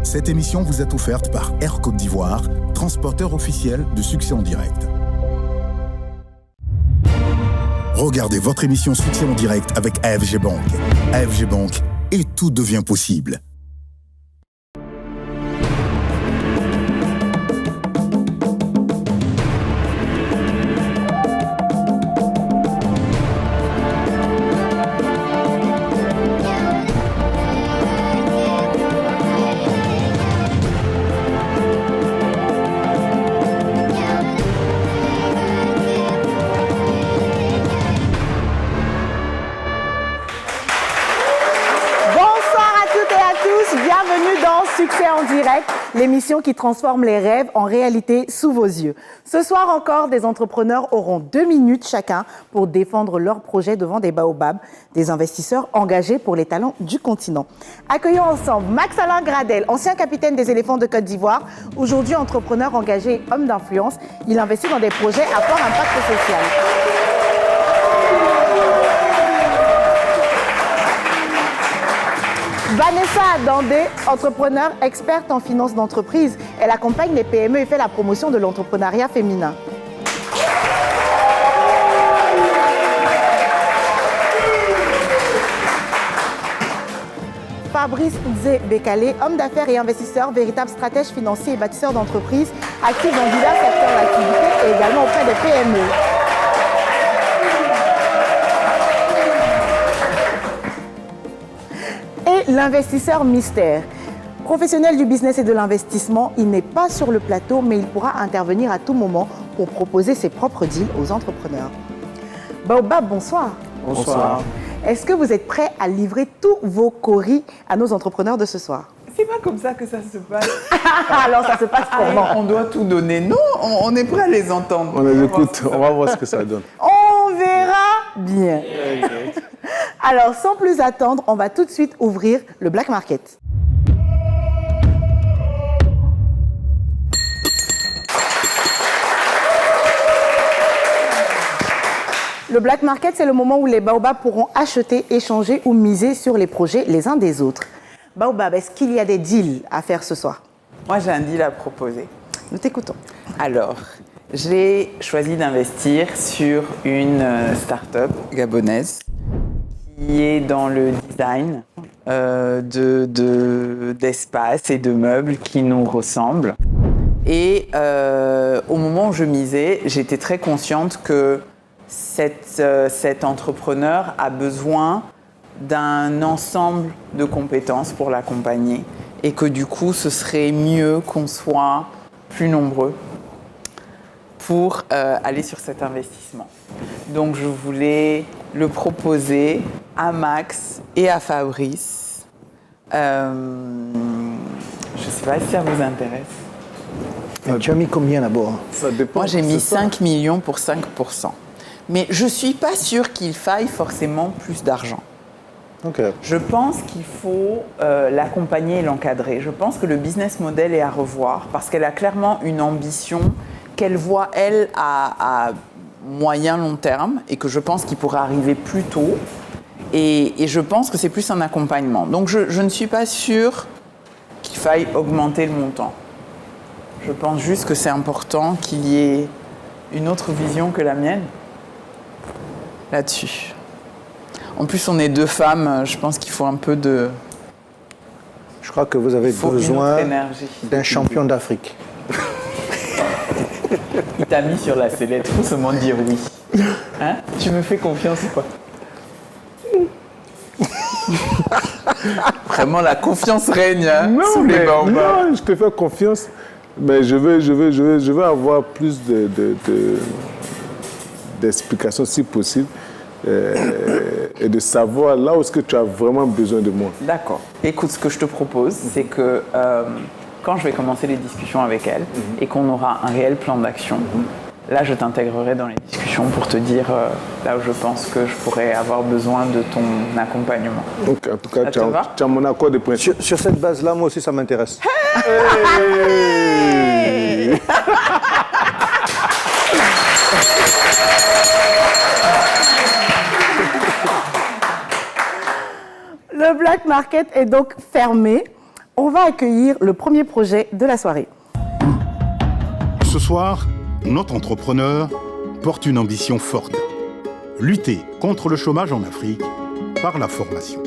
Cette émission vous est offerte par Air Côte d'Ivoire, transporteur officiel de Succès en direct. Regardez votre émission Succès en direct avec AFG Bank. AFG Bank, et tout devient possible. Succès en direct, l'émission qui transforme les rêves en réalité sous vos yeux. Ce soir encore, des entrepreneurs auront 2 minutes chacun pour défendre leurs projets devant des baobabs, des investisseurs engagés pour les talents du continent. Accueillons ensemble Max-Alain Gradel, ancien capitaine des éléphants de Côte d'Ivoire, aujourd'hui entrepreneur engagé et homme d'influence. Il investit dans des projets à fort impact social. Vanessa Dandé, entrepreneur experte en finance d'entreprise. Elle accompagne les PME et fait la promotion de l'entrepreneuriat féminin. Fabrice Nzé-Bekale, homme d'affaires et investisseur, véritable stratège financier et bâtisseur d'entreprise, actif dans divers secteurs d'activité et également auprès des PME. L'investisseur mystère. Professionnel du business et de l'investissement, il n'est pas sur le plateau, mais il pourra intervenir à tout moment pour proposer ses propres deals aux entrepreneurs. Baobab, bonsoir. Bonsoir. Est-ce que vous êtes prêts à livrer tous vos coris à nos entrepreneurs de ce soir? C'est pas comme ça que ça se passe. Alors ça se passe comment? On doit tout donner. Non, on est prêt à les entendre. On les écoute, on va voir ce que ça donne. On verra bien. Alors, sans plus attendre, on va tout de suite ouvrir le Black Market. Le Black Market, c'est le moment où les baobabs pourront acheter, échanger ou miser sur les projets les uns des autres. Baobab, est-ce qu'il y a des deals à faire ce soir? Moi, j'ai un deal à proposer. Nous t'écoutons. Alors, j'ai choisi d'investir sur une start-up gabonaise qui est dans le design d'espaces et de meubles qui nous ressemblent. Et au moment où je misais, j'étais très consciente que cet entrepreneur a besoin d'un ensemble de compétences pour l'accompagner et que du coup, ce serait mieux qu'on soit plus nombreux pour aller sur cet investissement. Donc, je voulais le proposer à Max et à Fabrice. Je ne sais pas si ça vous intéresse. Tu as mis combien d'abord? Moi, j'ai mis 5 millions pour 5%. Mais je ne suis pas sûre qu'il faille forcément plus d'argent. Okay. Je pense qu'il faut l'accompagner et l'encadrer. Je pense que le business model est à revoir parce qu'elle a clairement une ambition qu'elle voit, elle, à moyen long terme et que je pense qu'il pourrait arriver plus tôt. Et je pense que c'est plus un accompagnement. Donc, je ne suis pas sûre qu'il faille augmenter le montant. Je pense juste que c'est important qu'il y ait une autre vision que la mienne là-dessus. En plus, on est 2 femmes, je pense qu'il faut un peu de... Je crois que vous avez besoin d'un champion d'Afrique. Il t'a mis sur la sellette, il faut seulement dire oui. Hein? Tu me fais confiance ou pas? Vraiment, la confiance règne sous les baobabs. Non, je te fais confiance, mais je veux avoir plus d'explications si possible. Et de savoir là où est-ce que tu as vraiment besoin de moi. D'accord. Écoute, ce que je te propose, c'est que quand je vais commencer les discussions avec elle et qu'on aura un réel plan d'action, là, je t'intégrerai dans les discussions pour te dire là où je pense que je pourrais avoir besoin de ton accompagnement. Donc, en tout cas, tu as mon accord de principe. Sur cette base-là, moi aussi, ça m'intéresse. Hey Le Black Market est donc fermé. On va accueillir le premier projet de la soirée. Ce soir, notre entrepreneur porte une ambition forte. Lutter contre le chômage en Afrique par la formation.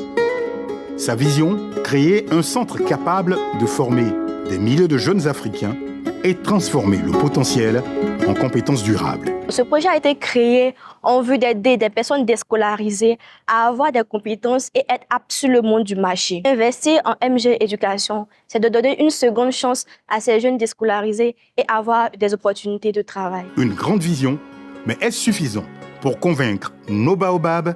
Sa vision, créer un centre capable de former des milliers de jeunes Africains et transformer le potentiel en compétences durables. Ce projet a été créé en vue d'aider des personnes déscolarisées à avoir des compétences et être aptes sur le monde du marché. Investir en MG Éducation, c'est de donner une seconde chance à ces jeunes déscolarisés et avoir des opportunités de travail. Une grande vision, mais est-ce suffisant pour convaincre nos baobabs?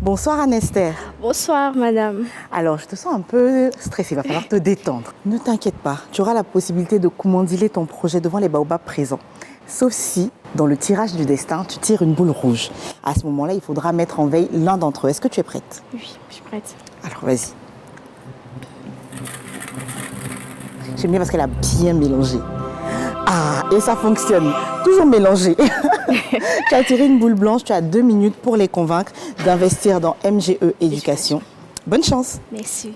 Bonsoir Anne-Esther. Bonsoir madame. Alors, je te sens un peu stressée, il va falloir te détendre. Ne t'inquiète pas, tu auras la possibilité de commandiler ton projet devant les baobabs présents. Sauf si, dans le tirage du destin, tu tires une boule rouge. À ce moment-là, il faudra mettre en veille l'un d'entre eux. Est-ce que tu es prête? Oui, je suis prête. Alors, vas-y. J'aime bien parce qu'elle a bien mélangé. Ah, et ça fonctionne. Toujours mélangé. Tu as tiré une boule blanche, tu as 2 minutes pour les convaincre d'investir dans MGE Éducation. Bonne chance. Merci.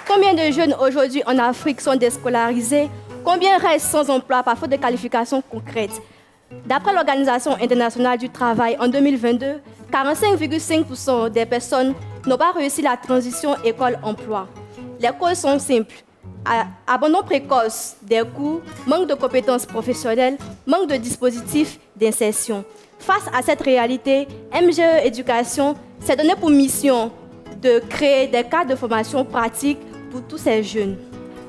Combien de jeunes aujourd'hui en Afrique sont déscolarisés? Combien restent sans emploi par faute de qualifications concrètes? D'après l'Organisation internationale du travail, en 2022, 45,5% des personnes n'ont pas réussi la transition école-emploi. Les causes sont simples. Abandon précoce des cours, manque de compétences professionnelles, manque de dispositifs d'insertion. Face à cette réalité, MGE Éducation s'est donné pour mission de créer des cadres de formation pratique pour tous ces jeunes.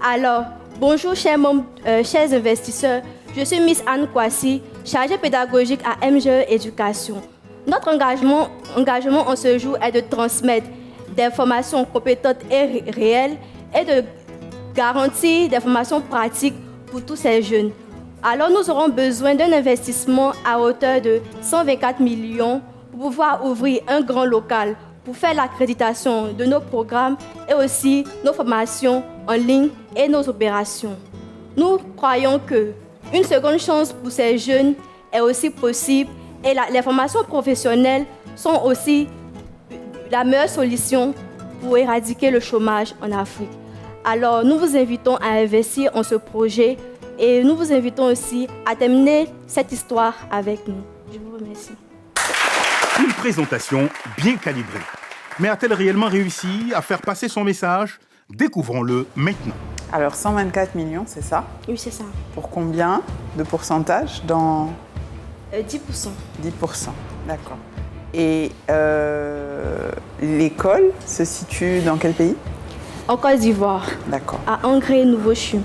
Alors, bonjour chers membres, chers investisseurs, je suis Miss Anne Kwasi, chargée pédagogique à MGE Éducation. Notre engagement en ce jour est de transmettre des formations compétentes et réelles et de garantir des formations pratiques pour tous ces jeunes. Alors nous aurons besoin d'un investissement à hauteur de 124 millions pour pouvoir ouvrir un grand local pour faire l'accréditation de nos programmes et aussi nos formations en ligne et nos opérations. Nous croyons qu'une seconde chance pour ces jeunes est aussi possible et les formations professionnelles sont aussi la meilleure solution pour éradiquer le chômage en Afrique. Alors nous vous invitons à investir en ce projet et nous vous invitons aussi à terminer cette histoire avec nous. Je vous remercie. Une présentation bien calibrée. Mais a-t-elle réellement réussi à faire passer son message? Découvrons-le maintenant. Alors 124 millions, c'est ça? Oui, c'est ça. Pour combien de pourcentage dans 10%. 10%, d'accord. Et l'école se situe dans quel pays? En Côte d'Ivoire. D'accord. À Angré, Nouveau-Chu.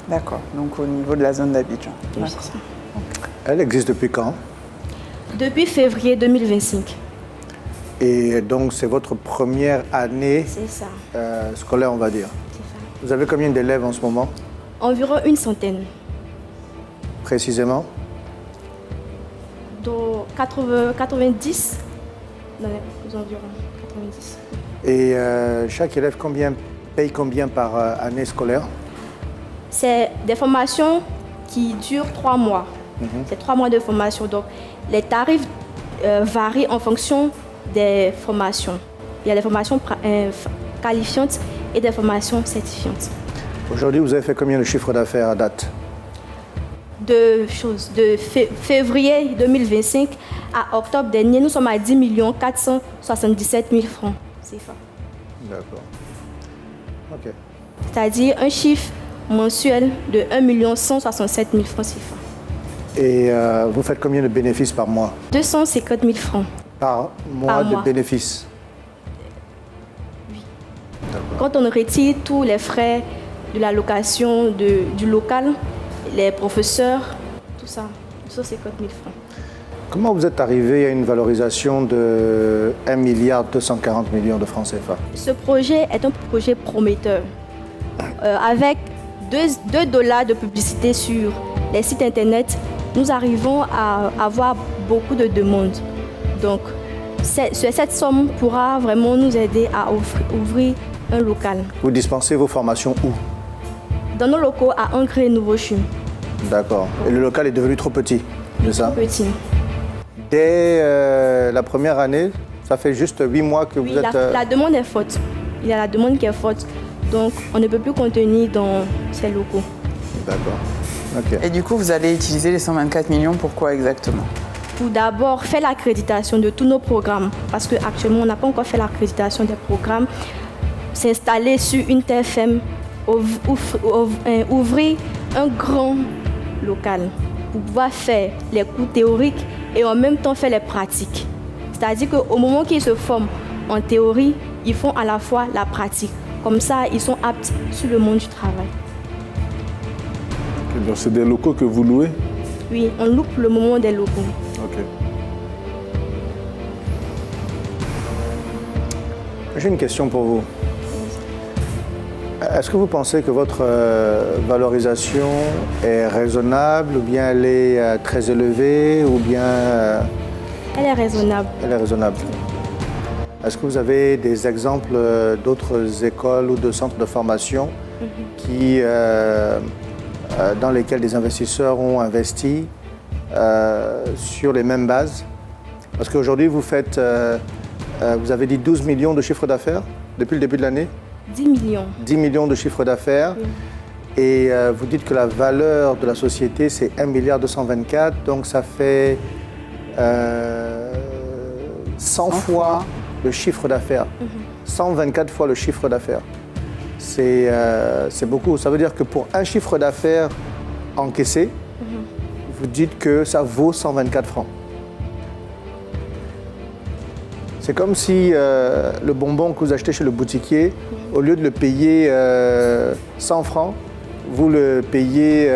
D'accord, donc au niveau de la zone d'Abidjan. Oui, c'est ça. Elle existe depuis quand? Depuis février 2025. Et donc, c'est votre première année C'est ça. scolaire, on va dire. C'est ça. Vous avez combien d'élèves en ce moment, Environ une centaine. précisément? Donc 90 dans les environs. 90. Et chaque élève paye combien par année scolaire? C'est des formations qui durent 3 mois. C'est 3 mois de formation. Donc les tarifs varient en fonction des formations. Il y a des formations qualifiantes et des formations certifiantes. Aujourd'hui, vous avez fait combien de chiffre d'affaires à date? De février 2025 à octobre dernier, nous sommes à 10 477 000 francs CFA. D'accord. OK. C'est-à-dire un chiffre mensuel de 1 167 000 francs CFA. Et vous faites combien de bénéfices par mois? 250 000 francs. Par mois de bénéfices? Quand on retire tous les frais de la location du local, les professeurs, tout ça, 250 000 francs. Comment vous êtes arrivé à une valorisation de 1 240 millions de francs CFA? Ce projet est un projet prometteur. Avec 2 $ de publicité sur les sites internet, nous arrivons à avoir beaucoup de demandes. Donc, cette somme pourra vraiment nous aider à ouvrir un local. Vous dispensez vos formations où? Dans nos locaux à Angré Nouveau-CHU. D'accord. Et le local est devenu trop petit, c'est ça? Petit. Dès la première année, ça fait juste 8 mois que vous êtes... La demande est forte. Il y a la demande qui est forte. Donc, on ne peut plus contenir dans ces locaux. D'accord. Ok. Et du coup, vous allez utiliser les 124 millions pour quoi exactement? Pour d'abord faire l'accréditation de tous nos programmes. Parce qu'actuellement, on n'a pas encore fait l'accréditation des programmes. S'installer sur une TFM, ouvrir un grand local pour pouvoir faire les cours théoriques et en même temps faire les pratiques. C'est-à-dire qu'au moment qu'ils se forment en théorie, ils font à la fois la pratique. Comme ça, ils sont aptes sur le monde du travail. Okay, donc c'est des locaux que vous louez? Oui, on loue pour le moment des locaux. Ok. J'ai une question pour vous. Est-ce que vous pensez que votre valorisation est raisonnable ou bien elle est très élevée ou bien... Elle est raisonnable. Elle est raisonnable. Est-ce que vous avez des exemples d'autres écoles ou de centres de formation qui, dans lesquels des investisseurs ont investi sur les mêmes bases? Parce qu'aujourd'hui, vous faites, vous avez dit 12 millions de chiffre d'affaires depuis le début de l'année? 10 millions. 10 millions de chiffre d'affaires. Oui. Et vous dites que la valeur de la société, c'est 1,224 milliard. Donc ça fait 100 fois le chiffre d'affaires. 124 fois le chiffre d'affaires. C'est beaucoup. Ça veut dire que pour un chiffre d'affaires encaissé, vous dites que ça vaut 124 francs. C'est comme si le bonbon que vous achetez chez le boutiquier, au lieu de le payer 100 francs, vous le payez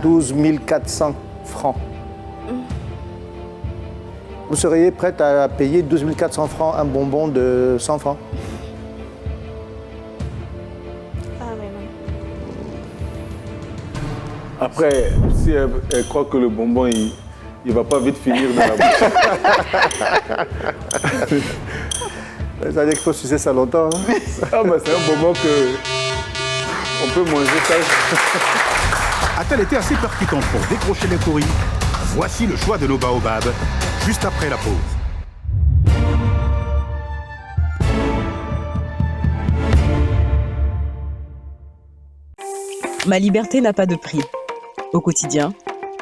12 400 francs. Vous seriez prête à payer 12 400 francs un bonbon de 100 francs? Ah ouais, non. Après, si elle croit que le bonbon, il ne va pas vite finir dans la bouche. Ça veut dire qu'il faut sucer ça longtemps. Hein? Ah bah c'est un bonbon que on peut manger ça. A-t-elle été assez percutante pour décrocher les courriers? Voici le choix de nos baobabs, juste après la pause. Ma liberté n'a pas de prix. Au quotidien,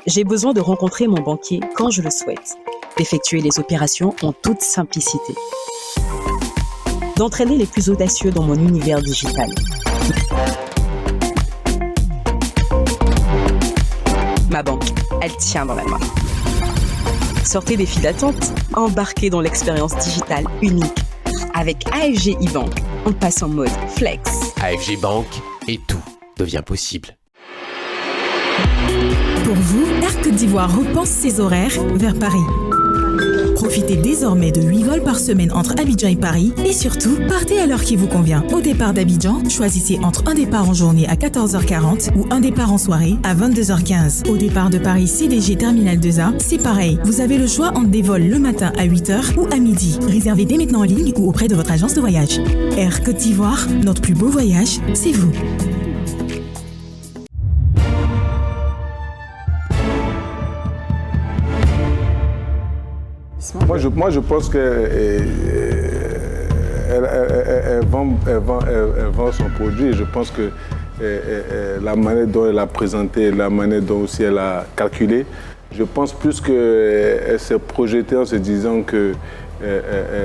j'ai besoin de rencontrer mon banquier quand je le souhaite, d'effectuer les opérations en toute simplicité, d'entraîner les plus audacieux dans mon univers digital. Ma banque, elle tient dans la main. Sortez des files d'attente, embarquez dans l'expérience digitale unique. Avec AFG e-Bank, on passe en mode flex. AFG Bank et tout devient possible. Pour vous, Air Côte d'Ivoire repense ses horaires vers Paris. Profitez désormais de 8 vols par semaine entre Abidjan et Paris et surtout, partez à l'heure qui vous convient. Au départ d'Abidjan, choisissez entre un départ en journée à 14h40 ou un départ en soirée à 22h15. Au départ de Paris CDG Terminal 2A, c'est pareil. Vous avez le choix entre des vols le matin à 8h ou à midi. Réservez dès maintenant en ligne ou auprès de votre agence de voyage. Air Côte d'Ivoire, notre plus beau voyage, c'est vous. Moi, je pense qu'elle vend son produit et je pense que la manière dont elle a présenté, la manière dont aussi elle a calculé, je pense plus qu'elle s'est projetée en se disant que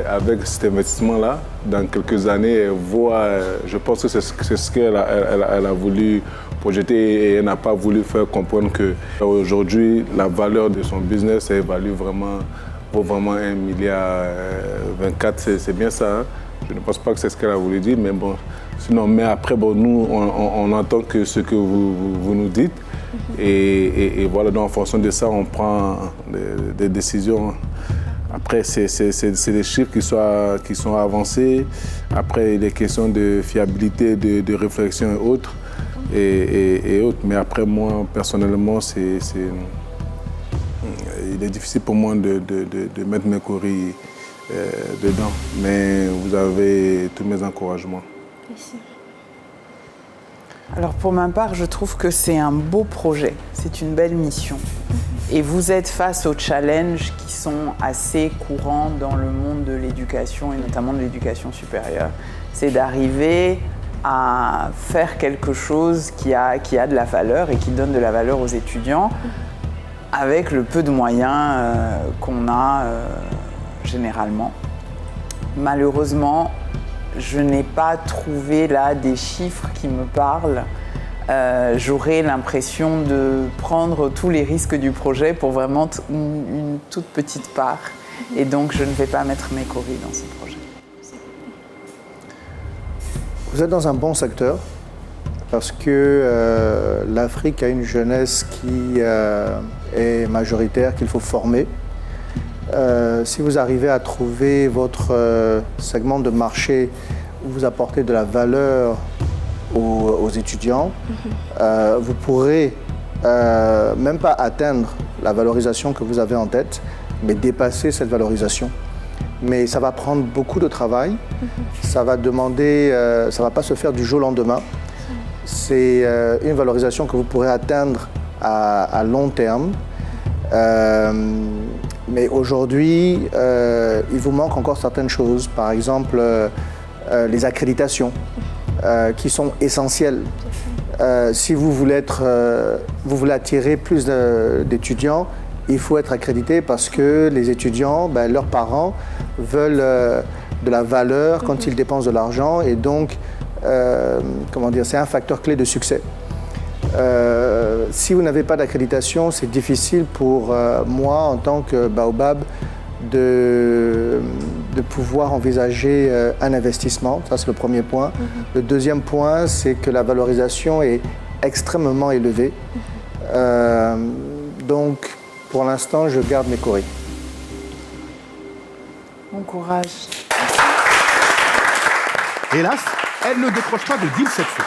avec cet investissement-là, dans quelques années, elle voit, je pense que c'est ce qu'elle a voulu projeter et elle n'a pas voulu faire comprendre qu'aujourd'hui, la valeur de son business, elle vaut vraiment 1,24 milliard, c'est bien ça. Hein? Je ne pense pas que c'est ce qu'elle a voulu dire, mais bon. Sinon, mais après, bon, nous, on entend que ce que vous nous dites. Et voilà, donc en fonction de ça, on prend des décisions. Après, c'est des chiffres qui sont avancés. Après, il y a des questions de fiabilité, de réflexion et autres. Et autres. Mais après, moi, personnellement, il est difficile pour moi de mettre mes courriers dedans. Mais vous avez tous mes encouragements. Merci. Alors pour ma part, je trouve que c'est un beau projet, c'est une belle mission. Et vous êtes face aux challenges qui sont assez courants dans le monde de l'éducation et notamment de l'éducation supérieure. C'est d'arriver à faire quelque chose qui a de la valeur et qui donne de la valeur aux étudiants avec le peu de moyens qu'on a généralement. Malheureusement, je n'ai pas trouvé là des chiffres qui me parlent. J'aurais l'impression de prendre tous les risques du projet pour vraiment une toute petite part. Et donc, je ne vais pas mettre mes coris dans ce projet. Vous êtes dans un bon secteur parce que l'Afrique a une jeunesse qui est majoritaire, qu'il faut former. Si vous arrivez à trouver votre segment de marché où vous apportez de la valeur aux étudiants, vous pourrez même pas atteindre la valorisation que vous avez en tête, mais dépasser cette valorisation. Mais ça va prendre beaucoup de travail, ça va demander, ça va pas se faire du jour au lendemain. C'est une valorisation que vous pourrez atteindre à long terme. Mais aujourd'hui, il vous manque encore certaines choses, par exemple les accréditations qui sont essentielles. Si vous voulez attirer plus d'étudiants, il faut être accrédité parce que les étudiants, leurs parents veulent de la valeur quand ils dépensent de l'argent et donc, c'est un facteur clé de succès. Si vous n'avez pas d'accréditation, c'est difficile pour moi, en tant que Baobab, de pouvoir envisager un investissement. Ça, c'est le premier point. Le deuxième point, c'est que la valorisation est extrêmement élevée. Donc, pour l'instant, je garde mes coris. Bon courage. Hélas, elle ne décroche pas de deal cette fois.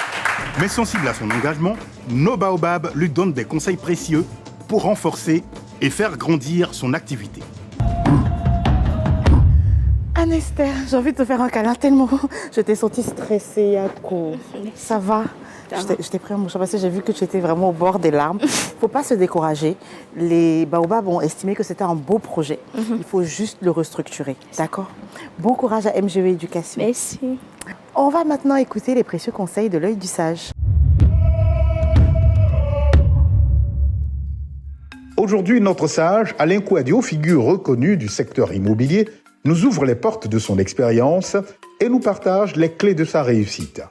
Mais sensible à son engagement, nos Baobab lui donnent des conseils précieux pour renforcer et faire grandir son activité. Anne-Esther, j'ai envie de te faire un câlin tellement je t'ai senti stressée, Yako. Ça va? Je t'ai pris un mouchoir parce que j'ai vu que tu étais vraiment au bord des larmes. Il ne faut pas se décourager. Les Baobab ont estimé que c'était un beau projet. Il faut juste le restructurer. D'accord? Bon courage à MGE Éducation. Merci. On va maintenant écouter les précieux conseils de l'œil du sage. Aujourd'hui, notre sage, Alain Kouadio, figure reconnue du secteur immobilier, nous ouvre les portes de son expérience et nous partage les clés de sa réussite.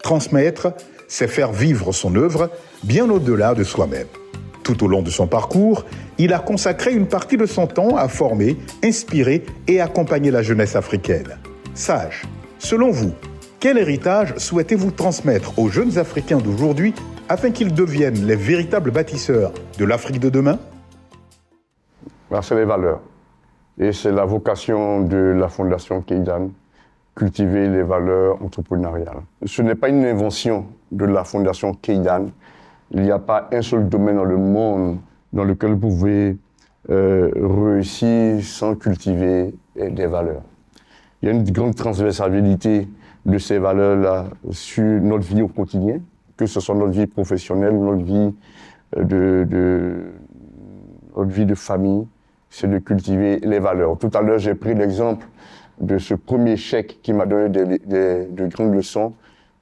Transmettre, c'est faire vivre son œuvre bien au-delà de soi-même. Tout au long de son parcours, il a consacré une partie de son temps à former, inspirer et accompagner la jeunesse africaine. Sage, selon vous, quel héritage souhaitez-vous transmettre aux jeunes Africains d'aujourd'hui afin qu'ils deviennent les véritables bâtisseurs de l'Afrique de demain? C'est les valeurs. Et c'est la vocation de la Fondation Keidan, cultiver les valeurs entrepreneuriales. Ce n'est pas une invention de la Fondation Keidan. Il n'y a pas un seul domaine dans le monde dans lequel vous pouvez réussir sans cultiver des valeurs. Il y a une grande transversalité de ces valeurs-là sur notre vie au quotidien, que ce soit notre vie professionnelle, notre vie de famille, c'est de cultiver les valeurs. Tout à l'heure, j'ai pris l'exemple de ce premier chèque qui m'a donné de grandes leçons.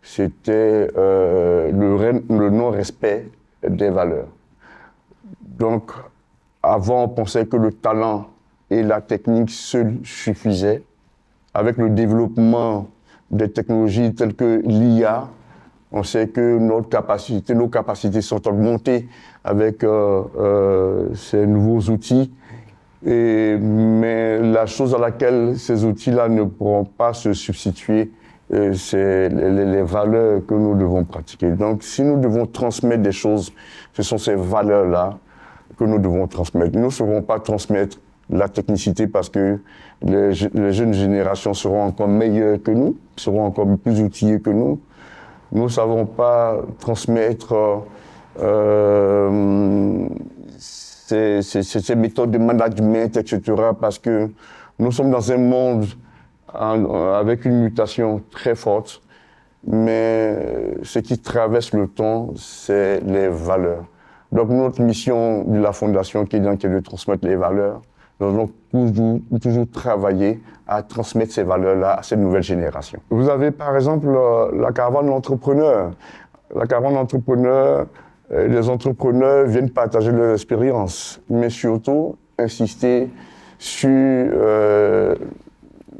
C'était le non-respect des valeurs. Donc, avant, on pensait que le talent et la technique seuls suffisaient. Avec le développement des technologies telles que l'IA, on sait que nos capacités sont augmentées avec ces nouveaux outils. Mais la chose à laquelle ces outils-là ne pourront pas se substituer, c'est les valeurs que nous devons pratiquer. Donc, si nous devons transmettre des choses, ce sont ces valeurs-là que nous devons transmettre. Nous ne saurons pas transmettre la technicité parce que les jeunes générations seront encore meilleures que nous, seront encore plus outillées que nous. Nous ne savons pas transmettre ces méthodes de management, etc., parce que nous sommes dans un monde avec une mutation très forte. mais ce qui traverse le temps, c'est les valeurs. Donc notre mission de la Fondation Kédian, qui est de transmettre les valeurs, nous allons toujours travailler à transmettre ces valeurs-là à cette nouvelle génération. Vous avez par exemple la caravane d'entrepreneurs. La caravane d'entrepreneurs, les entrepreneurs viennent partager leur expérience, mais surtout insister sur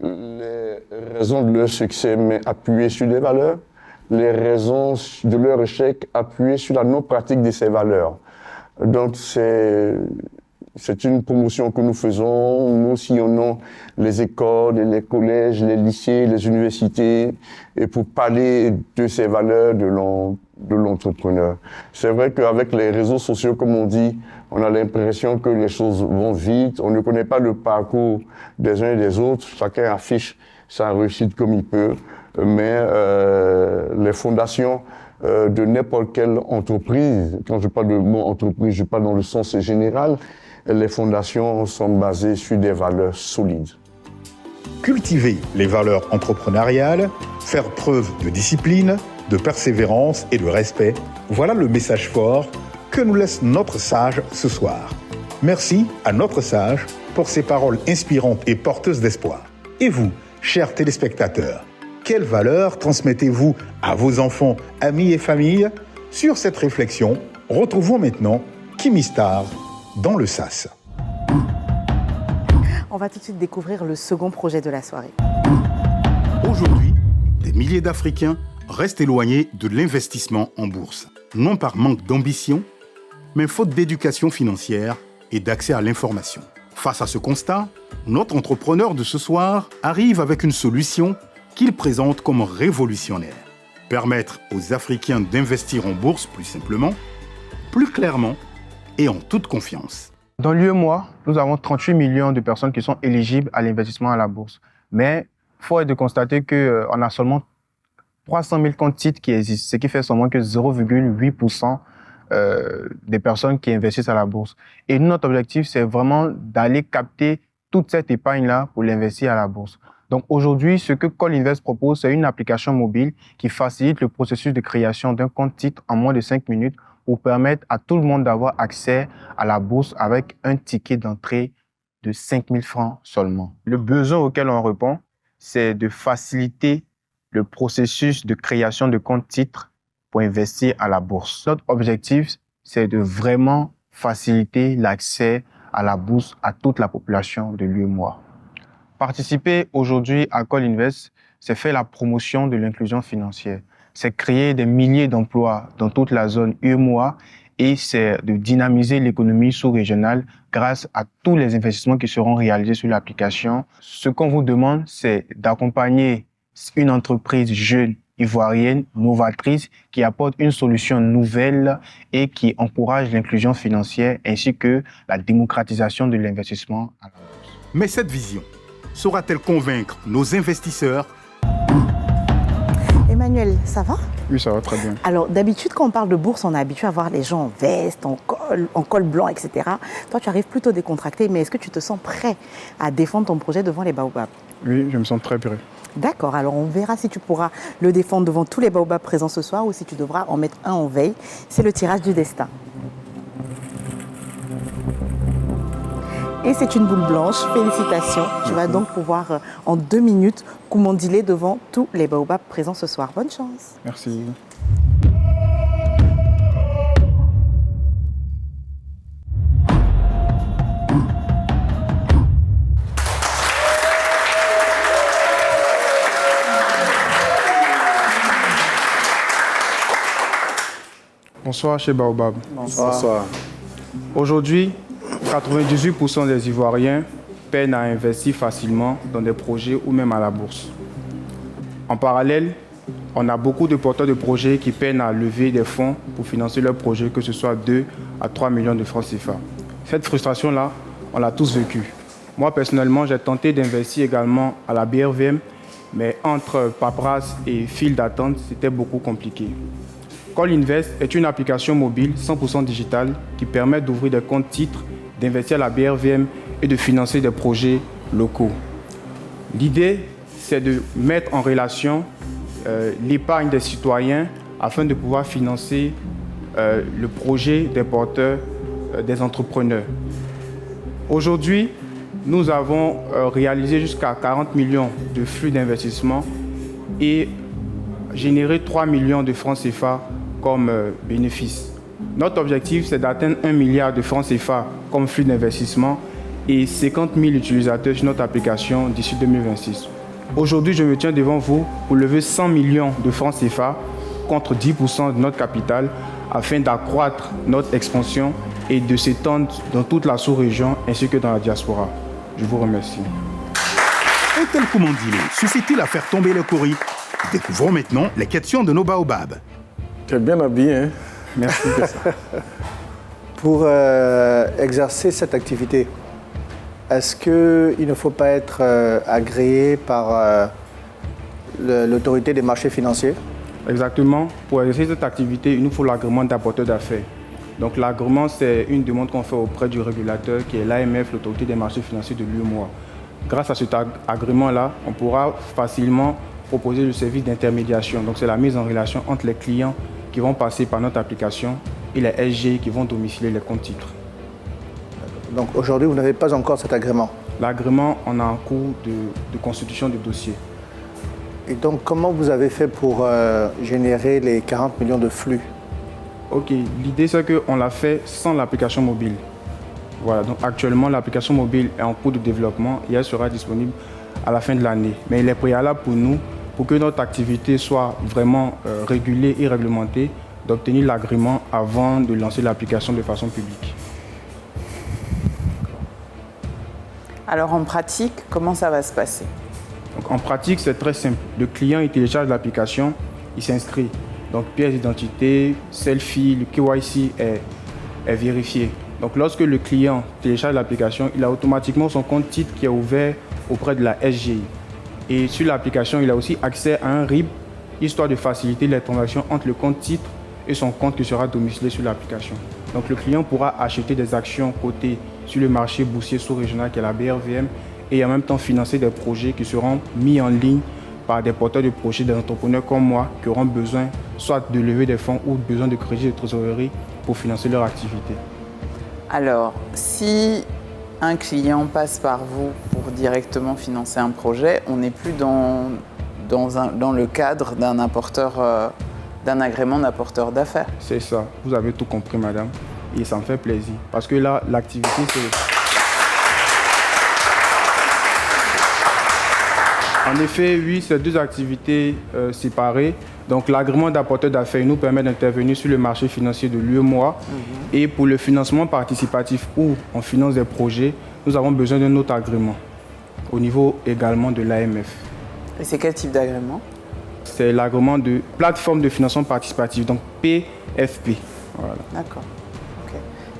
les raisons de leur succès, mais appuyer sur les valeurs, les raisons de leur échec, appuyer sur la non-pratique de ces valeurs. Donc c'est une promotion que nous faisons. Nous sillonnons les écoles, les collèges, les lycées, les universités, et pour parler de ces valeurs de l'entrepreneur. C'est vrai qu'avec les réseaux sociaux, comme on dit, on a l'impression que les choses vont vite. On ne connaît pas le parcours des uns et des autres. Chacun affiche sa réussite comme il peut. Mais les fondations de n'importe quelle entreprise, quand je parle de mot entreprise, je parle dans le sens général, les fondations sont basées sur des valeurs solides. Cultiver les valeurs entrepreneuriales, faire preuve de discipline, de persévérance et de respect, voilà le message fort que nous laisse notre sage ce soir. Merci à notre sage pour ses paroles inspirantes et porteuses d'espoir. Et vous, chers téléspectateurs, quelles valeurs transmettez-vous à vos enfants, amis et familles? Sur cette réflexion, retrouvons maintenant Kimi Star dans le SAS. On va tout de suite découvrir le second projet de la soirée. Aujourd'hui, des milliers d'Africains restent éloignés de l'investissement en bourse. Non par manque d'ambition, mais faute d'éducation financière et d'accès à l'information. Face à ce constat, notre entrepreneur de ce soir arrive avec une solution qu'il présente comme révolutionnaire. Permettre aux Africains d'investir en bourse plus simplement, plus clairement et en toute confiance. Dans l'UEMOA, nous avons 38 millions de personnes qui sont éligibles à l'investissement à la bourse. Mais force est de constater qu'on a seulement 300 000 comptes titres qui existent, ce qui fait seulement que 0,8% des personnes qui investissent à la bourse. Et notre objectif, c'est vraiment d'aller capter toute cette épargne-là pour l'investir à la bourse. Donc aujourd'hui, ce que Colinvest propose, c'est une application mobile qui facilite le processus de création d'un compte titre en moins de 5 minutes pour permettre à tout le monde d'avoir accès à la bourse avec un ticket d'entrée de 5 000 francs seulement. Le besoin auquel on répond, c'est de faciliter le processus de création de compte titre pour investir à la bourse. Notre objectif, c'est de vraiment faciliter l'accès à la bourse à toute la population de l'UEMOA. Participer aujourd'hui à Colinvest, c'est faire la promotion de l'inclusion financière. C'est créer des milliers d'emplois dans toute la zone UEMOA et c'est de dynamiser l'économie sous-régionale grâce à tous les investissements qui seront réalisés sur l'application. Ce qu'on vous demande, c'est d'accompagner une entreprise jeune, ivoirienne, novatrice, qui apporte une solution nouvelle et qui encourage l'inclusion financière ainsi que la démocratisation de l'investissement à la bourse. Mais cette vision saura-t-elle convaincre nos investisseurs? Emmanuel, ça va? Oui, ça va très bien. Alors, d'habitude, quand on parle de bourse, on est habitué à voir les gens en veste, en col blanc, etc. Toi, tu arrives plutôt décontracté, mais est-ce que tu te sens prêt à défendre ton projet devant les baobabs? Oui, je me sens très prêt. D'accord, alors on verra si tu pourras le défendre devant tous les baobabs présents ce soir ou si tu devras en mettre un en veille. C'est le tirage du destin. Et c'est une boule blanche, félicitations. Tu vas donc pouvoir en 2 minutes commandiler devant tous les baobabs présents ce soir. Bonne chance. Merci. Bonsoir chez Baobab. Bonsoir. Aujourd'hui, 98% des Ivoiriens peinent à investir facilement dans des projets ou même à la bourse. En parallèle, on a beaucoup de porteurs de projets qui peinent à lever des fonds pour financer leurs projets, que ce soit 2 à 3 millions de francs CFA. Cette frustration-là, on l'a tous vécue. Moi, personnellement, j'ai tenté d'investir également à la BRVM, mais entre paperasse et file d'attente, c'était beaucoup compliqué. Colinvest est une application mobile 100% digitale qui permet d'ouvrir des comptes titres, d'investir à la BRVM et de financer des projets locaux. L'idée, c'est de mettre en relation l'épargne des citoyens afin de pouvoir financer le projet des porteurs, des entrepreneurs. Aujourd'hui, nous avons réalisé jusqu'à 40 millions de flux d'investissement et généré 3 millions de francs CFA comme bénéfice. Notre objectif, c'est d'atteindre 1 milliard de francs CFA comme flux d'investissement et 50 000 utilisateurs sur notre application d'ici 2026. Aujourd'hui, je me tiens devant vous pour lever 100 millions de francs CFA contre 10% de notre capital afin d'accroître notre expansion et de s'étendre dans toute la sous-région ainsi que dans la diaspora. Je vous remercie. Un tel commandile, suffit-il à faire tomber le courrier? Découvrons maintenant les questions de nos baobabs. Tu es bien habillé, hein? Merci. Pour exercer cette activité, est-ce qu'il ne faut pas être agréé par l'autorité des marchés financiers? Exactement. Pour exercer cette activité, il nous faut l'agrément d'apporteur d'affaires. Donc l'agrément, c'est une demande qu'on fait auprès du régulateur qui est l'AMF, l'autorité des marchés financiers de l'UEMOA. Grâce à cet agrément-là, on pourra facilement proposer le service d'intermédiation. Donc c'est la mise en relation entre les clients qui vont passer par notre application et les SG qui vont domicilier les comptes titres. Donc aujourd'hui, vous n'avez pas encore cet agrément? L'agrément, on a en cours de constitution de dossier. Et donc, comment vous avez fait pour générer les 40 millions de flux? Ok, l'idée c'est qu'on l'a fait sans l'application mobile. Voilà, donc actuellement l'application mobile est en cours de développement et elle sera disponible à la fin de l'année. Mais il est préalable pour nous, pour que notre activité soit vraiment régulée et réglementée, d'obtenir l'agrément avant de lancer l'application de façon publique. Alors en pratique, comment ça va se passer? Donc, en pratique, c'est très simple. Le client il télécharge l'application, il s'inscrit. Donc pièce d'identité, selfie, le KYC est vérifié. Donc lorsque le client télécharge l'application, il a automatiquement son compte titre qui est ouvert auprès de la SGI. Et sur l'application, il a aussi accès à un RIB, histoire de faciliter les transactions entre le compte titre et son compte qui sera domicilié sur l'application. Donc le client pourra acheter des actions cotées sur le marché boursier sous-régional qui est la BRVM et en même temps financer des projets qui seront mis en ligne par des porteurs de projets, des entrepreneurs comme moi qui auront besoin soit de lever des fonds ou besoin de crédits de trésorerie pour financer leur activité. Alors, si un client passe par vous pour directement financer un projet, on n'est plus dans le cadre d'un d'un agrément d'apporteur d'affaires. C'est ça, vous avez tout compris madame et ça me fait plaisir parce que là, l'activité c'est... En effet, oui, c'est deux activités séparées. Donc l'agrément d'apporteur d'affaires nous permet d'intervenir sur le marché financier de l'UEMOA. Et pour le financement participatif où on finance des projets, nous avons besoin d'un autre agrément au niveau également de l'AMF. Et c'est quel type d'agrément? C'est l'agrément de plateforme de financement participatif, donc PFP. Voilà. D'accord. Okay.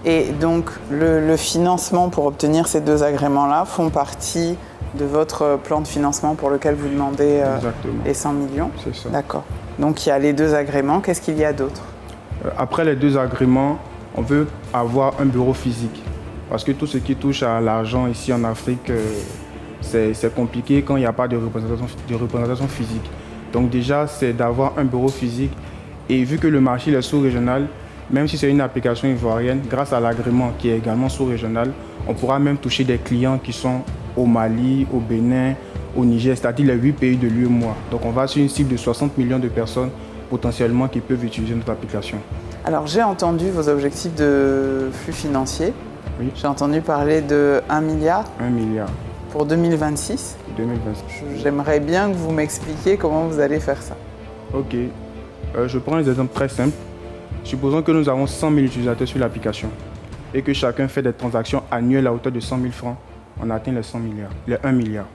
Et donc le financement pour obtenir ces deux agréments-là font partie de votre plan de financement pour lequel vous demandez les 100 millions? C'est ça. D'accord. Donc il y a les deux agréments. Qu'est-ce qu'il y a d'autre? Après les deux agréments, on veut avoir un bureau physique. Parce que tout ce qui touche à l'argent ici en Afrique, c'est compliqué quand il n'y a pas de représentation physique. Donc déjà, c'est d'avoir un bureau physique. Et vu que le marché est sous-régional, même si c'est une application ivoirienne, grâce à l'agrément qui est également sous-régional, on pourra même toucher des clients qui sont au Mali, au Bénin, au Niger, c'est-à-dire les 8 pays de l'UEMOA. Donc on va sur une cible de 60 millions de personnes potentiellement qui peuvent utiliser notre application. Alors j'ai entendu vos objectifs de flux financiers. Oui. J'ai entendu parler de 1 milliard. 1 milliard. Pour 2026. 2026. J'aimerais bien que vous m'expliquiez comment vous allez faire ça. Ok. Je prends des exemples très simples. Supposons que nous avons 100 000 utilisateurs sur l'application et que chacun fait des transactions annuelles à hauteur de 100 000 francs. On atteint les 100 milliards, les 1 milliard.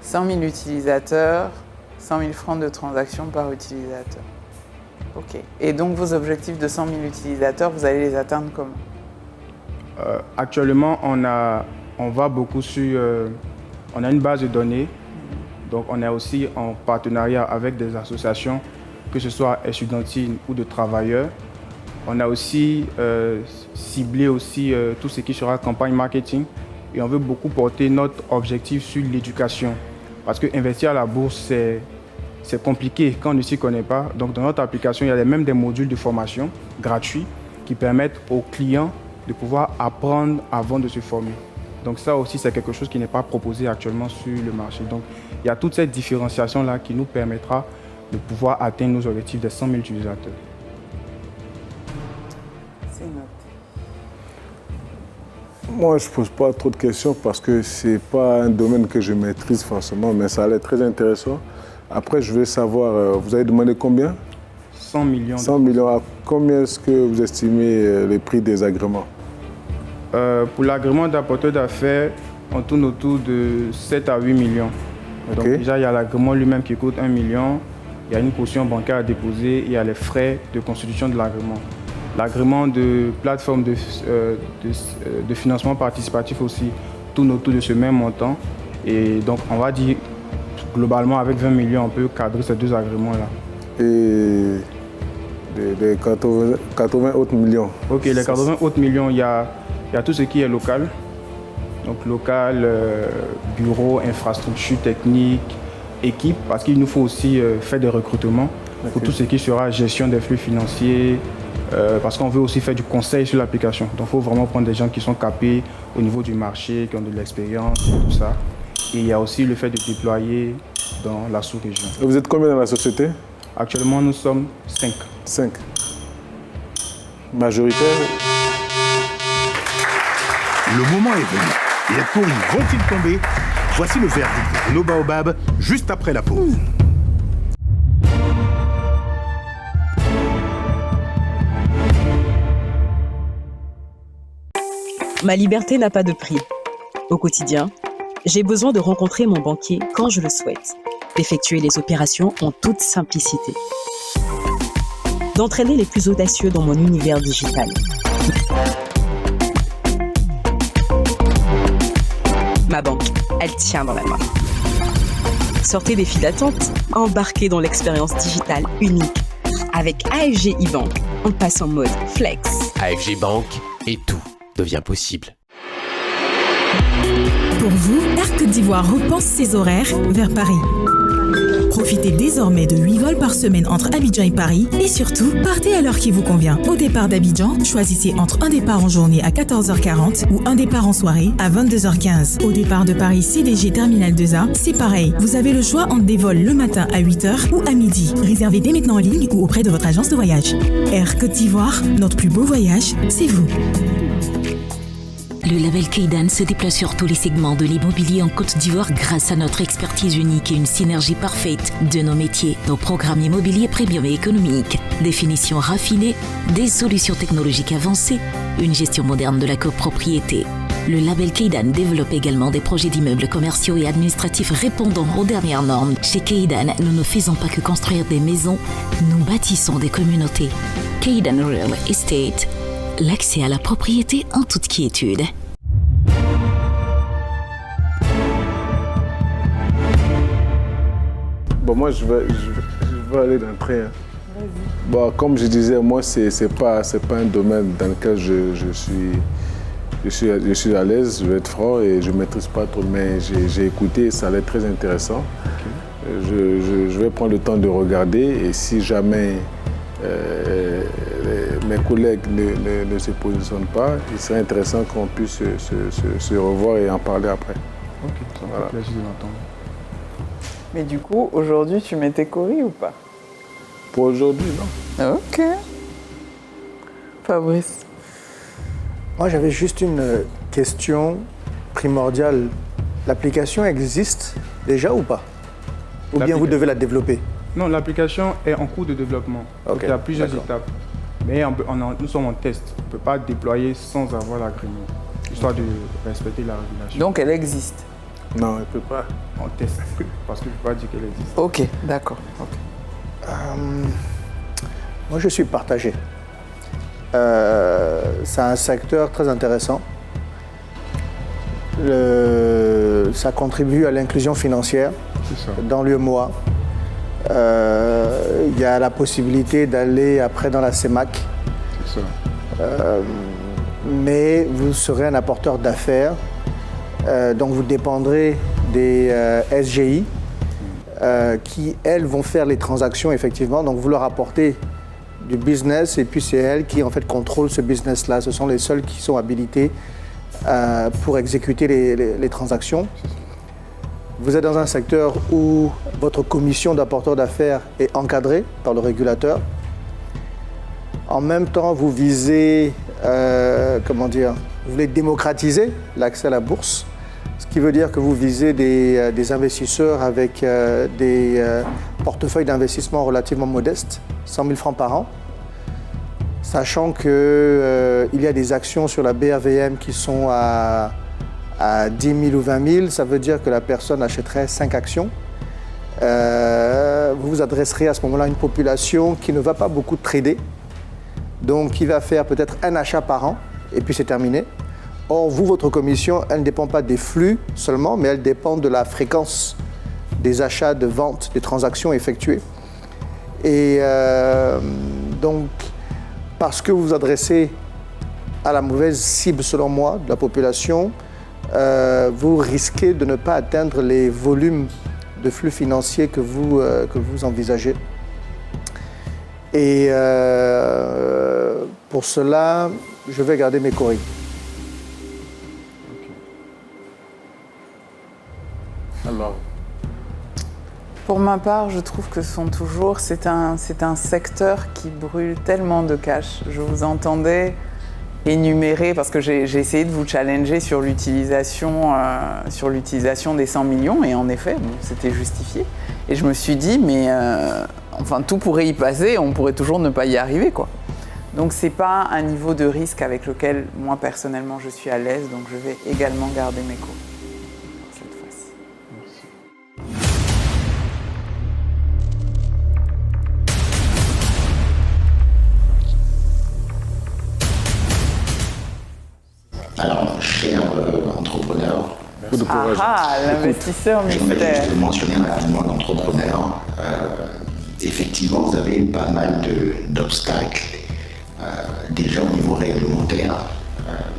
100 000 utilisateurs, 100 000 francs de transactions par utilisateur. Ok. Et donc vos objectifs de 100 000 utilisateurs, vous allez les atteindre comment? Actuellement, on va beaucoup sur... on a une base de données. Donc on est aussi en partenariat avec des associations, que ce soit estudiantines ou de travailleurs. On a aussi ciblé aussi tout ce qui sera campagne marketing et on veut beaucoup porter notre objectif sur l'éducation. Parce que investir à la bourse, c'est compliqué quand on ne s'y connaît pas. Donc dans notre application, il y a même des modules de formation gratuits qui permettent aux clients de pouvoir apprendre avant de se former. Donc ça aussi, c'est quelque chose qui n'est pas proposé actuellement sur le marché. Donc il y a toute cette différenciation-là qui nous permettra de pouvoir atteindre nos objectifs des 100 000 utilisateurs. C'est noté. Moi, je ne pose pas trop de questions parce que ce n'est pas un domaine que je maîtrise forcément, mais ça a l'air très intéressant. Après, je veux savoir, vous avez demandé combien? 100 millions. 100 millions. À combien est-ce que vous estimez les prix des agréments? Pour l'agrément d'apporteur d'affaires, on tourne autour de 7 à 8 millions. Donc déjà, il y a l'agrément lui-même qui coûte 1 million. Il y a une caution bancaire à déposer et il y a les frais de constitution de l'agrément. L'agrément de plateforme de financement participatif aussi tourne autour de ce même montant. Et donc, on va dire, globalement, avec 20 millions, on peut cadrer ces deux agréments-là. Et les 80 autres millions? Ok, les 80 autres millions, il y a tout ce qui est local. Donc local, bureau, infrastructure technique, équipe, parce qu'il nous faut aussi faire des recrutements pour tout ce qui sera gestion des flux financiers, parce qu'on veut aussi faire du conseil sur l'application. Donc il faut vraiment prendre des gens qui sont capés au niveau du marché, qui ont de l'expérience et tout ça. Et il y a aussi le fait de déployer dans la sous-région. Vous êtes combien dans la société? Actuellement, nous sommes 5. 5. Majoritaire? Le moment est venu. Les paris vont-ils tomber? Voici le verdict de nos baobabs juste après la pause. Ma liberté n'a pas de prix. Au quotidien, j'ai besoin de rencontrer mon banquier quand je le souhaite, d'effectuer les opérations en toute simplicité, d'entraîner les plus audacieux dans mon univers digital. Ma banque, elle tient dans la main. Sortez des files d'attente, embarquez dans l'expérience digitale unique. Avec AFG e-Bank, on passe en mode flex. AFG Bank et tout devient possible. Pour vous, Air Côte d'Ivoire repense ses horaires vers Paris. Profitez désormais de 8 vols par semaine entre Abidjan et Paris et surtout, partez à l'heure qui vous convient. Au départ d'Abidjan, choisissez entre un départ en journée à 14h40 ou un départ en soirée à 22h15. Au départ de Paris CDG Terminal 2A, c'est pareil. Vous avez le choix entre des vols le matin à 8h ou à midi. Réservez dès maintenant en ligne ou auprès de votre agence de voyage. Air Côte d'Ivoire, notre plus beau voyage, c'est vous. Le label Kaydan se déploie sur tous les segments de l'immobilier en Côte d'Ivoire grâce à notre expertise unique et une synergie parfaite de nos métiers, nos programmes immobiliers premium et économiques, définition raffinée, des solutions technologiques avancées, une gestion moderne de la copropriété. Le label Kaydan développe également des projets d'immeubles commerciaux et administratifs répondant aux dernières normes. Chez Kaydan, nous ne faisons pas que construire des maisons, nous bâtissons des communautés. Kaydan Real Estate, l'accès à la propriété en toute quiétude. Bon, moi, je vais aller d'entrée. Hein. Bon, comme je disais, moi, c'est pas un domaine dans lequel je suis à l'aise, je vais être franc, et je ne maîtrise pas trop, mais j'ai écouté, ça allait très intéressant. Okay. Je vais prendre le temps de regarder, et si jamais mes collègues ne se positionnent pas, il serait intéressant qu'on puisse se revoir et en parler après. Ok, ça me fait plaisir de l'entendre. Mais du coup, aujourd'hui, tu mets tes coris ou pas? Pour aujourd'hui, non. Ok. Fabrice? Moi, j'avais juste une question primordiale. L'application existe déjà ou pas? Ou bien vous devez la développer? Non, l'application est en cours de développement. Okay, donc, il y a plusieurs étapes. Mais nous sommes en test. On ne peut pas déployer sans avoir l'agrément, histoire de respecter la régulation. Donc, elle existe? Non, elle ne peut pas. On teste, parce que je ne peux pas dire qu'elle existe. Ok, d'accord. Okay. Moi, je suis partagé. C'est un secteur très intéressant. Ça contribue à l'inclusion financière dans l'UEMOA. Il y a la possibilité d'aller après dans la CEMAC. C'est ça. Mais vous serez un apporteur d'affaires. Donc vous dépendrez des SGI. qui, elles, vont faire les transactions, effectivement. Donc, vous leur apportez du business et puis c'est elles qui, en fait, contrôlent ce business-là. Ce sont les seules qui sont habilitées pour exécuter les transactions. Vous êtes dans un secteur où votre commission d'apporteur d'affaires est encadrée par le régulateur. En même temps, vous visez, vous voulez démocratiser l'accès à la bourse, ce qui veut dire que vous visez des investisseurs avec des portefeuilles d'investissement relativement modestes, 100 000 francs par an, sachant qu'il y a des actions sur la BRVM qui sont à 10 000 ou 20 000, ça veut dire que la personne achèterait 5 actions. Vous vous adresserez à ce moment-là à une population qui ne va pas beaucoup trader, donc qui va faire peut-être un achat par an, et puis c'est terminé. Or, vous, votre commission, elle ne dépend pas des flux seulement, mais elle dépend de la fréquence des achats, de ventes, des transactions effectuées. Et donc, parce que vous vous adressez à la mauvaise cible, selon moi, de la population, vous risquez de ne pas atteindre les volumes de flux financiers que vous envisagez. Et pour cela, je vais garder mes coris. Alors, pour ma part, je trouve que c'est un secteur qui brûle tellement de cash. Je vous entendais énumérer, parce que j'ai essayé de vous challenger sur l'utilisation des 100 millions, et en effet, bon, c'était justifié. Et je me suis dit, mais tout pourrait y passer, on pourrait toujours ne pas y arriver, quoi. Donc c'est pas un niveau de risque avec lequel moi personnellement je suis à l'aise, donc je vais également garder mes cours cette fois-ci. Alors, cher entrepreneur, l'investisseur mystère. Je vais mentionner rapidement l'entrepreneur. Effectivement, vous avez pas mal d'obstacles, déjà au niveau réglementaire,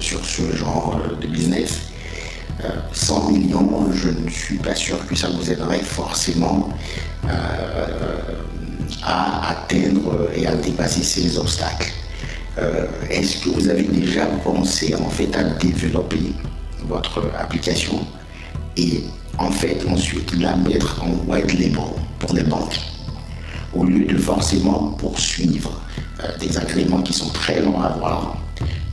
sur ce genre de business. 100 millions, je ne suis pas sûr que ça vous aiderait forcément à atteindre et à dépasser ces obstacles. Est-ce que vous avez déjà pensé en fait à développer votre application et en fait ensuite la mettre en white label pour les banques au lieu de forcément poursuivre des agréments qui sont très longs à avoir,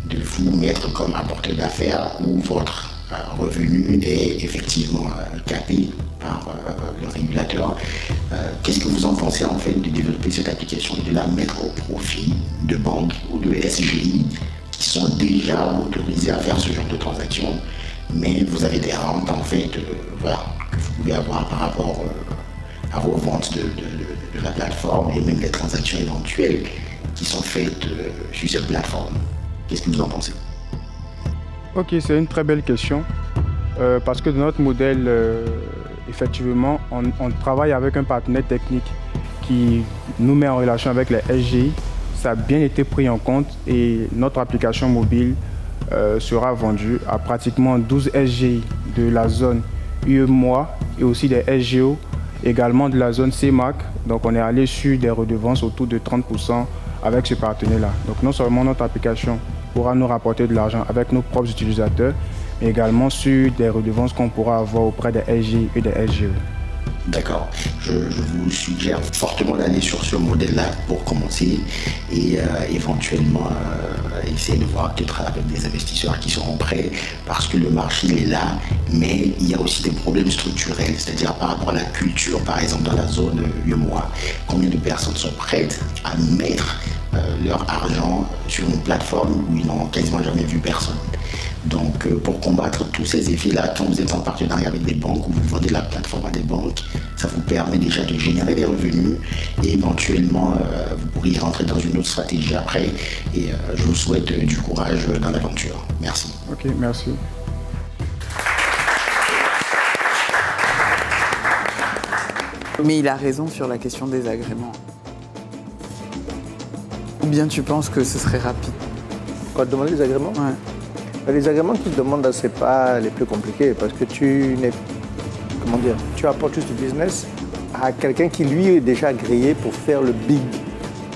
de vous mettre comme apporteur d'affaires où votre revenu est effectivement capé par le régulateur. Qu'est-ce que vous en pensez en fait de développer cette application et de la mettre au profit de banques ou de SGI qui sont déjà autorisés à faire ce genre de transactions, mais vous avez des rentes en fait que vous pouvez avoir par rapport à vos ventes de la plateforme et même les transactions éventuelles qui sont faites sur cette plateforme. Qu'est-ce que vous en pensez? Ok, c'est une très belle question parce que dans notre modèle, effectivement, on travaille avec un partenaire technique qui nous met en relation avec les SGI. Ça a bien été pris en compte et notre application mobile sera vendue à pratiquement 12 SGI de la zone UEMOA et aussi des SGO, également de la zone CEMAC. Donc on est allé sur des redevances autour de 30% avec ce partenaire-là. Donc non seulement notre application pourra nous rapporter de l'argent avec nos propres utilisateurs, mais également sur des redevances qu'on pourra avoir auprès des SGI et des SGE. D'accord. Je vous suggère fortement d'aller sur ce modèle-là pour commencer et éventuellement essayer de voir peut-être avec des investisseurs qui seront prêts parce que le marché il est là, mais il y a aussi des problèmes structurels, c'est-à-dire par rapport à la culture, par exemple dans la zone UEMOA. Combien de personnes sont prêtes à mettre leur argent sur une plateforme où ils n'ont quasiment jamais vu personne? Donc, pour combattre tous ces effets-là, quand vous êtes en partenariat avec des banques ou vous vendez la plateforme à des banques, ça vous permet déjà de générer des revenus et éventuellement, vous pourriez rentrer dans une autre stratégie après. Et je vous souhaite du courage dans l'aventure. Merci. Ok, merci. Mais il a raison sur la question des agréments. Ou bien tu penses que ce serait rapide? Quoi, demander des agréments? Ouais. Les agréments qu'ils demandent, ce n'est pas les plus compliqués parce que tu apportes juste du business à quelqu'un qui, lui, est déjà grillé pour faire le big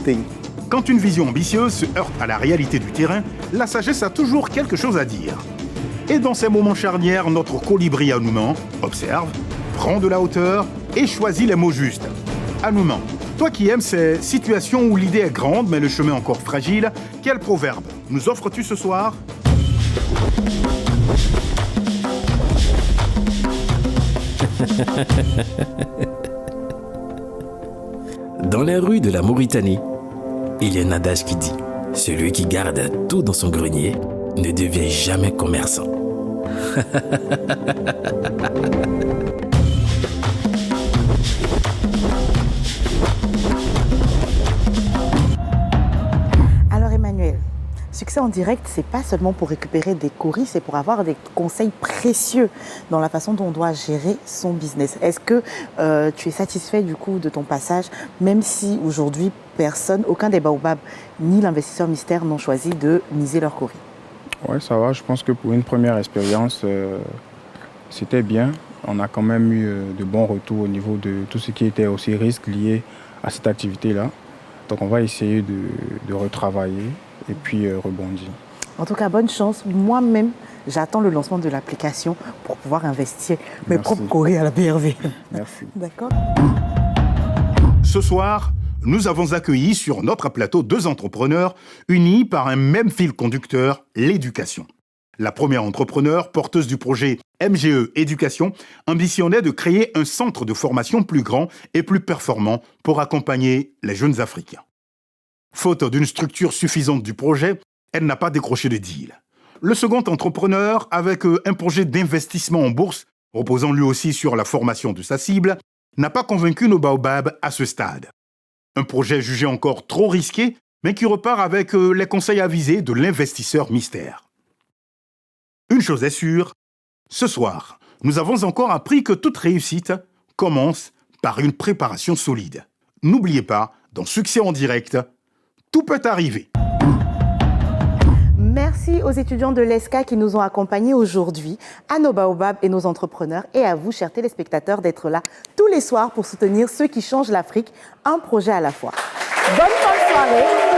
thing. Quand une vision ambitieuse se heurte à la réalité du terrain, la sagesse a toujours quelque chose à dire. Et dans ces moments charnières, notre colibri Anouman observe, prend de la hauteur et choisit les mots justes. Anouman, toi qui aimes ces situations où l'idée est grande mais le chemin encore fragile, quel proverbe nous offres-tu ce soir ? Dans les rues de la Mauritanie, il y a un adage qui dit « Celui qui garde tout dans son grenier ne devient jamais commerçant. » Alors Emmanuel, succès en direct, c'est pas seulement pour récupérer des courriers, c'est pour avoir des conseils précieux dans la façon dont on doit gérer son business. Est-ce que tu es satisfait du coup de ton passage, même si aujourd'hui aucun des Baobab ni l'investisseur mystère n'ont choisi de miser leur courrier? Oui, ça va. Je pense que pour une première expérience, c'était bien. On a quand même eu de bons retours au niveau de tout ce qui était aussi risque lié à cette activité-là. Donc on va essayer de retravailler et puis rebondir. En tout cas, bonne chance. Moi-même, j'attends le lancement de l'application pour pouvoir investir mes propres courriers à la BRV. Merci. D'accord. Ce soir, nous avons accueilli sur notre plateau 2 entrepreneurs unis par un même fil conducteur, l'éducation. La première entrepreneure, porteuse du projet MGE Éducation, ambitionnait de créer un centre de formation plus grand et plus performant pour accompagner les jeunes Africains. Faute d'une structure suffisante du projet, elle n'a pas décroché de deal. Le second entrepreneur, avec un projet d'investissement en bourse, reposant lui aussi sur la formation de sa cible, n'a pas convaincu nos Baobab à ce stade. Un projet jugé encore trop risqué, mais qui repart avec les conseils avisés de l'investisseur mystère. Une chose est sûre, ce soir, nous avons encore appris que toute réussite commence par une préparation solide. N'oubliez pas, dans Succès en direct, tout peut arriver. Merci aux étudiants de l'ESCA qui nous ont accompagnés aujourd'hui, à nos Baobab et nos entrepreneurs, et à vous, chers téléspectateurs, d'être là tous les soirs pour soutenir ceux qui changent l'Afrique, un projet à la fois. Bonne fin de soirée.